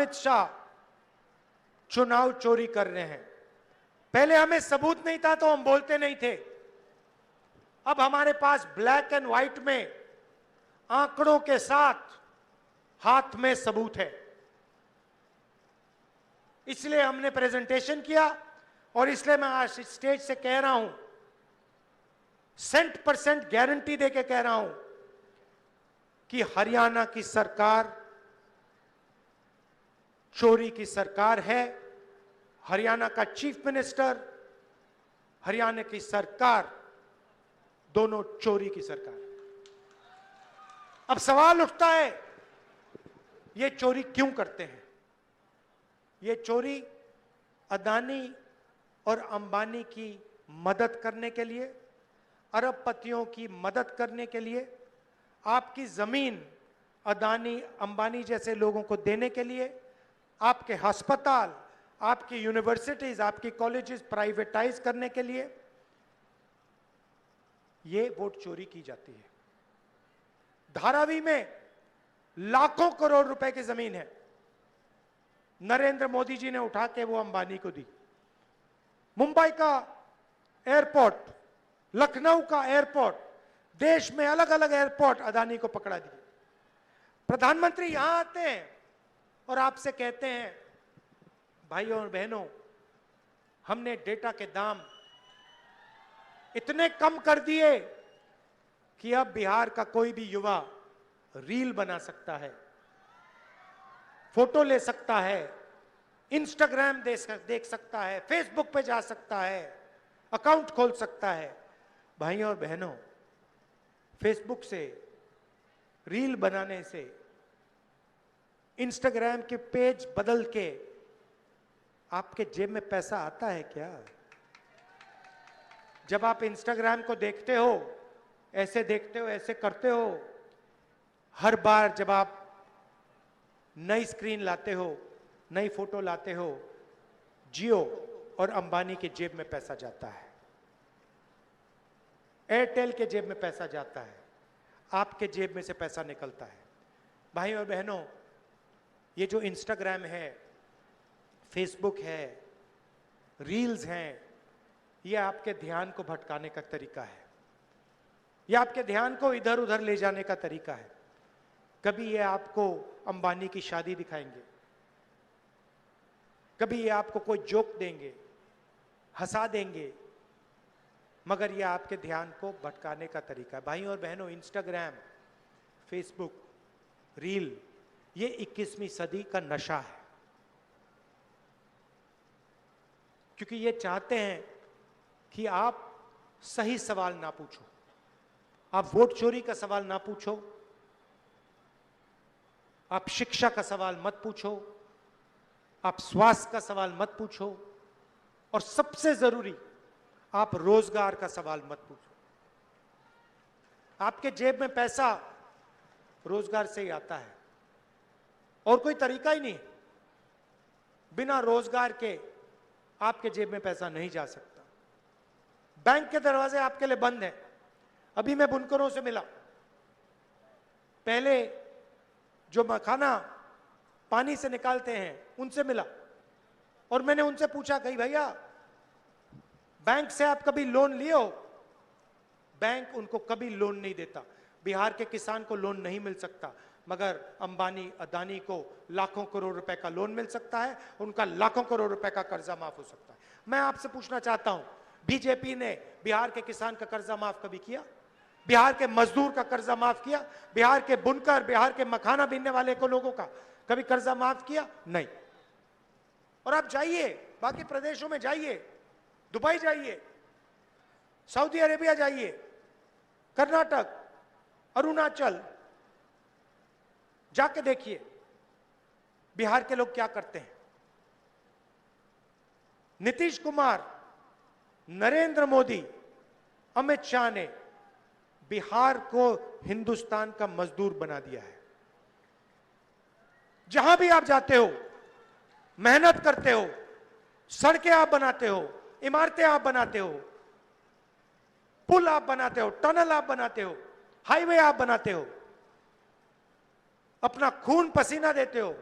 अमित शाह चुनाव चोरी कर रहे हैं। पहले हमें सबूत नहीं था तो हम बोलते नहीं थे। अब हमारे पास ब्लैक एंड व्हाइट में आंकड़ों के साथ हाथ में सबूत है, इसलिए हमने प्रेजेंटेशन किया और इसलिए मैं आज स्टेज से कह रहा हूं, 100% गारंटी देके कह रहा हूं कि हरियाणा की सरकार चोरी की सरकार है। हरियाणा का चीफ मिनिस्टर, हरियाणा की सरकार दोनों चोरी की सरकार। अब सवाल उठता है, ये चोरी क्यों करते हैं? ये चोरी अदानी और अंबानी की मदद करने के लिए, अरबपतियों की मदद करने के लिए, आपकी जमीन अदानी अंबानी जैसे लोगों को देने के लिए, आपके अस्पताल, आपकी यूनिवर्सिटीज, आपकी कॉलेजेस प्राइवेटाइज करने के लिए ये वोट चोरी की जाती है। धारावी में लाखों करोड़ रुपए की जमीन है, नरेंद्र मोदी जी ने उठा के वो अंबानी को दी। मुंबई का एयरपोर्ट, लखनऊ का एयरपोर्ट, देश में अलग अलग एयरपोर्ट अदानी को पकड़ा दिए। प्रधानमंत्री यहां आते हैं और आपसे कहते हैं, भाइयों और बहनों, हमने डेटा के दाम इतने कम कर दिए कि अब बिहार का कोई भी युवा रील बना सकता है, फोटो ले सकता है, इंस्टाग्राम देख सकता है, फेसबुक पे जा सकता है, अकाउंट खोल सकता है। भाइयों और बहनों, फेसबुक से, रील बनाने से, इंस्टाग्राम के पेज बदल के आपके जेब में पैसा आता है क्या? जब आप इंस्टाग्राम को देखते हो, ऐसे देखते हो, ऐसे करते हो, हर बार जब आप नई स्क्रीन लाते हो, नई फोटो लाते हो, जियो और अंबानी के जेब में पैसा जाता है, एयरटेल के जेब में पैसा जाता है, आपके जेब में से पैसा निकलता है। भाइयों और बहनों, ये जो इंस्टाग्राम है, फेसबुक है, रील्स हैं, ये आपके ध्यान को भटकाने का तरीका है, ये आपके ध्यान को इधर उधर ले जाने का तरीका है। कभी ये आपको अंबानी की शादी दिखाएंगे, कभी ये आपको कोई जोक देंगे, हंसा देंगे, मगर ये आपके ध्यान को भटकाने का तरीका है। भाइयों और बहनों, इंस्टाग्राम, फेसबुक, रील, ये 21वीं सदी का नशा है, क्योंकि ये चाहते हैं कि आप सही सवाल ना पूछो, आप वोट चोरी का सवाल ना पूछो, आप शिक्षा का सवाल मत पूछो, आप स्वास्थ्य का सवाल मत पूछो, और सबसे जरूरी, आप रोजगार का सवाल मत पूछो। आपके जेब में पैसा रोजगार से ही आता है, और कोई तरीका ही नहीं। बिना रोजगार के आपके जेब में पैसा नहीं जा सकता। बैंक के दरवाजे आपके लिए बंद हैं। अभी मैं बुनकरों से मिला, पहले जो मखाना पानी से निकालते हैं उनसे मिला, और मैंने उनसे पूछा, कही भैया बैंक से आप कभी लोन लिए हो? बैंक उनको कभी लोन नहीं देता। बिहार के किसान को लोन नहीं मिल सकता, मगर अंबानी अदानी को लाखों करोड़ रुपए का लोन मिल सकता है, उनका लाखों करोड़ रुपए का कर्जा माफ हो सकता है। मैं आपसे पूछना चाहता हूं, बीजेपी ने बिहार के किसान का कर्जा माफ कभी किया? बिहार के मजदूर का कर्जा माफ किया? बिहार के बुनकर, बिहार के मखाना बीनने वाले को लोगों का कभी कर्जा माफ किया? नहीं। और आप जाइए, बाकी प्रदेशों में जाइए, दुबई जाइए, सऊदी अरेबिया जाइए, कर्नाटक, अरुणाचल, जाके देखिए बिहार के लोग क्या करते हैं। नीतीश कुमार, नरेंद्र मोदी, अमित शाह ने बिहार को हिंदुस्तान का मजदूर बना दिया है। जहां भी आप जाते हो, मेहनत करते हो, सड़कें आप बनाते हो, इमारतें आप बनाते हो, पुल आप बनाते हो, टनल आप बनाते हो, हाईवे आप बनाते हो, अपना खून पसीना देते हो,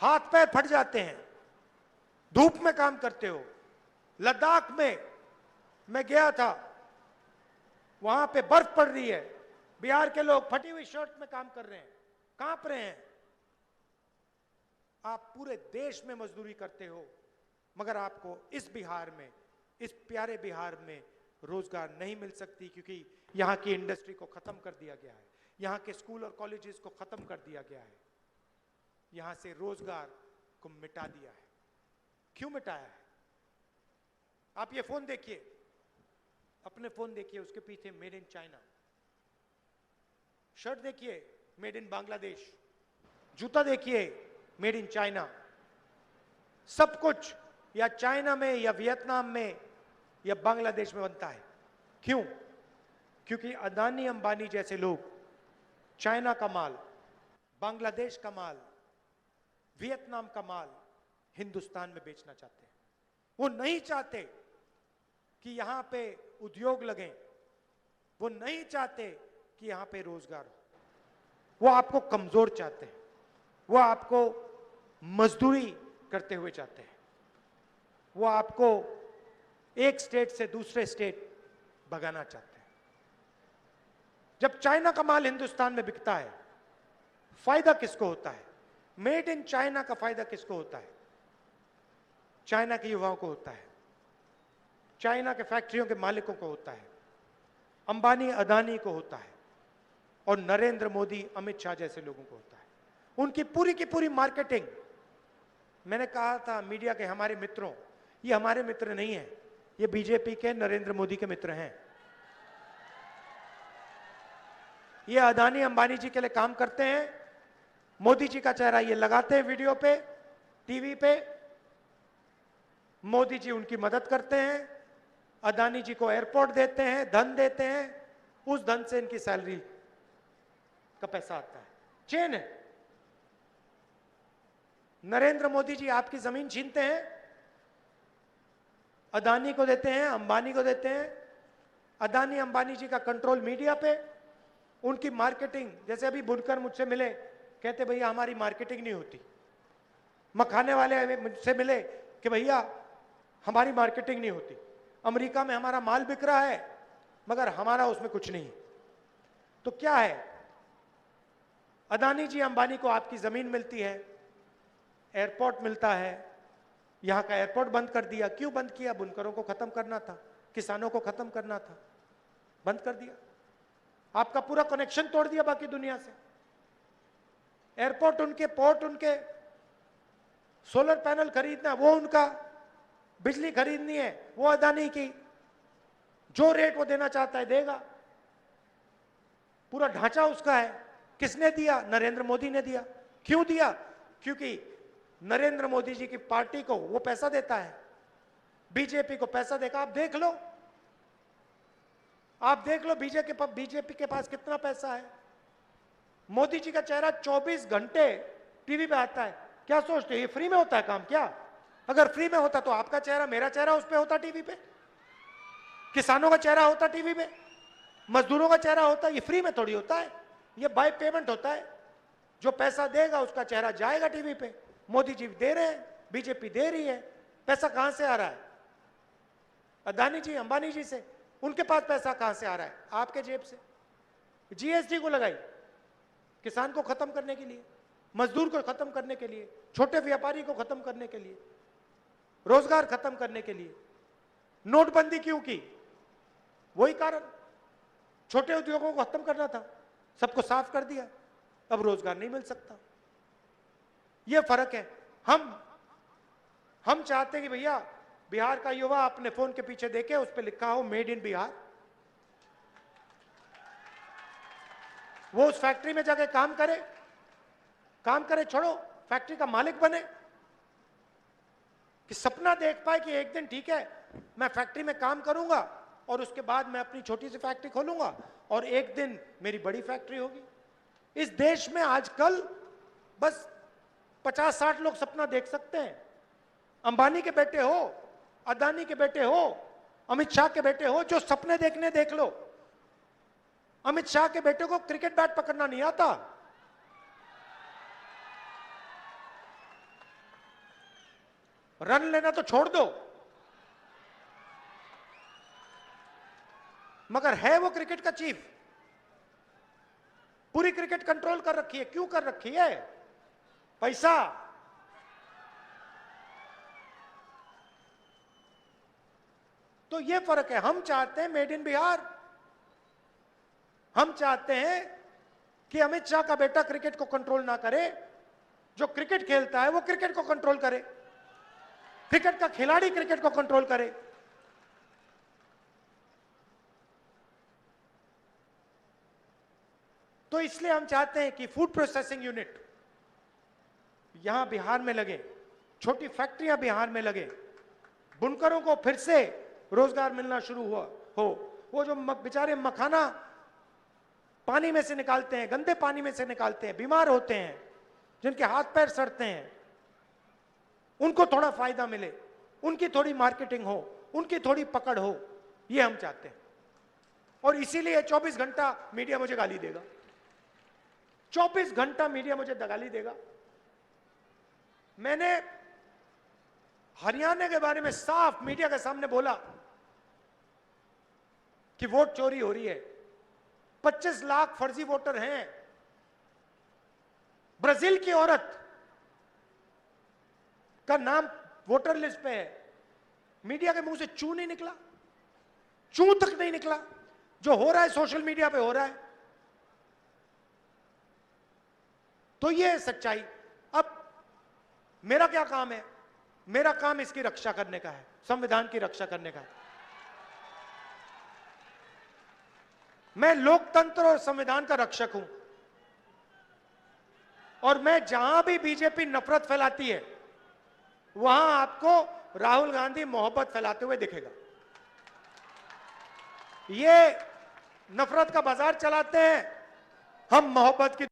हाथ पैर फट जाते हैं, धूप में काम करते हो। लद्दाख में मैं गया था, वहां पे बर्फ पड़ रही है, बिहार के लोग फटी हुई शर्ट में काम कर रहे हैं, कांप रहे हैं। आप पूरे देश में मजदूरी करते हो, मगर आपको इस बिहार में, इस प्यारे बिहार में रोजगार नहीं मिल सकती, क्योंकि यहां की इंडस्ट्री को खत्म कर दिया गया है, यहां के स्कूल और कॉलेजेस को खत्म कर दिया गया है, यहां से रोजगार को मिटा दिया है। क्यों मिटाया है? आप ये फोन देखिए, अपने फोन देखिए, उसके पीछे मेड इन चाइना, शर्ट देखिए मेड इन बांग्लादेश, जूता देखिए मेड इन चाइना। सब कुछ या चाइना में या वियतनाम में या बांग्लादेश में बनता है। क्यों? क्योंकि अदानी अंबानी जैसे लोग चाइना का माल, बांग्लादेश का माल, वियतनाम का माल हिंदुस्तान में बेचना चाहते हैं। वो नहीं चाहते कि यहां पे उद्योग लगें, वो नहीं चाहते कि यहां पे रोजगार हो। वो आपको कमजोर चाहते हैं, वो आपको मजदूरी करते हुए चाहते हैं, वो आपको एक स्टेट से दूसरे स्टेट भगाना चाहते हैं। जब चाइना का माल हिंदुस्तान में बिकता है, फायदा किसको होता है? मेड इन चाइना का फायदा किसको होता है? चाइना के युवाओं को होता है, चाइना के फैक्ट्रियों के मालिकों को होता है, अंबानी अदानी को होता है, और नरेंद्र मोदी अमित शाह जैसे लोगों को होता है। उनकी पूरी की पूरी मार्केटिंग। मैंने कहा था मीडिया के हमारे मित्रों, ये हमारे मित्र नहीं है, ये बीजेपी के नरेंद्र मोदी के मित्र हैं। ये अदानी अंबानी जी के लिए काम करते हैं, मोदी जी का चेहरा ये लगाते हैं वीडियो पे, टीवी पे, मोदी जी उनकी मदद करते हैं, अदानी जी को एयरपोर्ट देते हैं, धन देते हैं, उस धन से इनकी सैलरी का पैसा आता है। चेन है। नरेंद्र मोदी जी आपकी जमीन छीनते हैं, अदानी को देते हैं, अंबानी को देते हैं। अदानी अंबानी जी का कंट्रोल मीडिया पे, उनकी मार्केटिंग। जैसे अभी बुनकर मुझसे मिले, कहते भैया हमारी मार्केटिंग नहीं होती। मखाने वाले मुझसे मिले कि भैया हमारी मार्केटिंग नहीं होती, अमेरिका में हमारा माल बिक रहा है मगर हमारा उसमें कुछ नहीं है। तो क्या है? अदानी जी अंबानी को आपकी जमीन मिलती है, एयरपोर्ट मिलता है, यहां का एयरपोर्ट बंद कर दिया। क्यों बंद किया? बुनकरों को खत्म करना था, किसानों को खत्म करना था, बंद कर दिया। आपका पूरा कनेक्शन तोड़ दिया बाकी दुनिया से। एयरपोर्ट उनके, पोर्ट उनके, सोलर पैनल खरीदना वो उनका, बिजली खरीदनी है वो अदानी की, जो रेट वो देना चाहता है देगा, पूरा ढांचा उसका है। किसने दिया? नरेंद्र मोदी ने दिया। क्यों दिया? क्योंकि नरेंद्र मोदी जी की पार्टी को वो पैसा देता है, बीजेपी को पैसा देगा। आप देख लो, आप देख लो बीजेपी के पास कितना पैसा है। मोदी जी का चेहरा 24 घंटे टीवी पे आता है। क्या सोचते हैं ये फ्री में होता है काम? क्या अगर फ्री में होता तो आपका चेहरा, मेरा चेहरा उस पे होता टीवी पे, किसानों का चेहरा होता टीवी पे, मजदूरों का चेहरा होता। ये फ्री में थोड़ी होता है, ये बाय पेमेंट होता है। जो पैसा देगा उसका चेहरा जाएगा टीवी पे। मोदी जी दे रहे हैं, बीजेपी दे रही है। पैसा कहां से आ रहा है? अदानी जी अंबानी जी से। उनके पास पैसा कहां से आ रहा है? आपके जेब से। जीएसटी को लगाई किसान को खत्म करने के लिए, मजदूर को खत्म करने के लिए, छोटे व्यापारी को खत्म करने के लिए, रोजगार खत्म करने के लिए। नोटबंदी क्यों की? वही कारण, छोटे उद्योगों को खत्म करना था, सबको साफ कर दिया, अब रोजगार नहीं मिल सकता। यह फर्क है। हम चाहते हैं कि भैया बिहार का युवा अपने फोन के पीछे देखे, उस पर लिखा हो मेड इन बिहार, वो उस फैक्ट्री में जाके काम करे, छोड़ो फैक्ट्री का मालिक बने, कि सपना देख पाए कि एक दिन ठीक है मैं फैक्ट्री में काम करूंगा और उसके बाद मैं अपनी छोटी सी फैक्ट्री खोलूंगा और एक दिन मेरी बड़ी फैक्ट्री होगी। इस देश में आजकल बस 50-60 लोग सपना देख सकते हैं। अंबानी के बेटे हो, अदानी के बेटे हो, अमित शाह के बेटे हो, जो सपने देखने देख लो। अमित शाह के बेटे को क्रिकेट बैट पकड़ना नहीं आता। रन लेना तो छोड़ दो, मगर है वो क्रिकेट का चीफ। पूरी क्रिकेट कंट्रोल कर रखी है। क्यों कर रखी है? पैसा। तो ये फर्क है। हम चाहते हैं मेड इन बिहार। हम चाहते हैं कि अमित शाह का बेटा क्रिकेट को कंट्रोल ना करे, जो क्रिकेट खेलता है वो क्रिकेट को कंट्रोल करे, क्रिकेट का खिलाड़ी क्रिकेट को कंट्रोल करे। तो इसलिए हम चाहते हैं कि फूड प्रोसेसिंग यूनिट यहां बिहार में लगे, छोटी फैक्ट्रियां बिहार में लगे, बुनकरों को फिर से रोजगार मिलना शुरू हो। वो जो बेचारे मखाना पानी में से निकालते हैं, गंदे पानी में से निकालते हैं, बीमार होते हैं, जिनके हाथ पैर सड़ते हैं, उनको थोड़ा फायदा मिले, उनकी थोड़ी मार्केटिंग हो, उनकी थोड़ी पकड़ हो, ये हम चाहते हैं। और इसीलिए 24 घंटा मीडिया मुझे गाली देगा, 24 घंटा मीडिया मुझे गाली देगा। मैंने हरियाणा के बारे में साफ मीडिया के सामने बोला कि वोट चोरी हो रही है, 25 लाख फर्जी वोटर हैं। ब्राजील की औरत का नाम वोटर लिस्ट पे है, मीडिया के मुंह से चू नहीं निकला, चू तक नहीं निकला। जो हो रहा है सोशल मीडिया पे हो रहा है। तो ये है सच्चाई। अब मेरा क्या काम है? मेरा काम इसकी रक्षा करने का है, संविधान की रक्षा करने का है। मैं लोकतंत्र और संविधान का रक्षक हूं, और मैं जहां भी बीजेपी नफरत फैलाती है वहां आपको राहुल गांधी मोहब्बत फैलाते हुए दिखेगा। ये नफरत का बाजार चलाते हैं, हम मोहब्बत की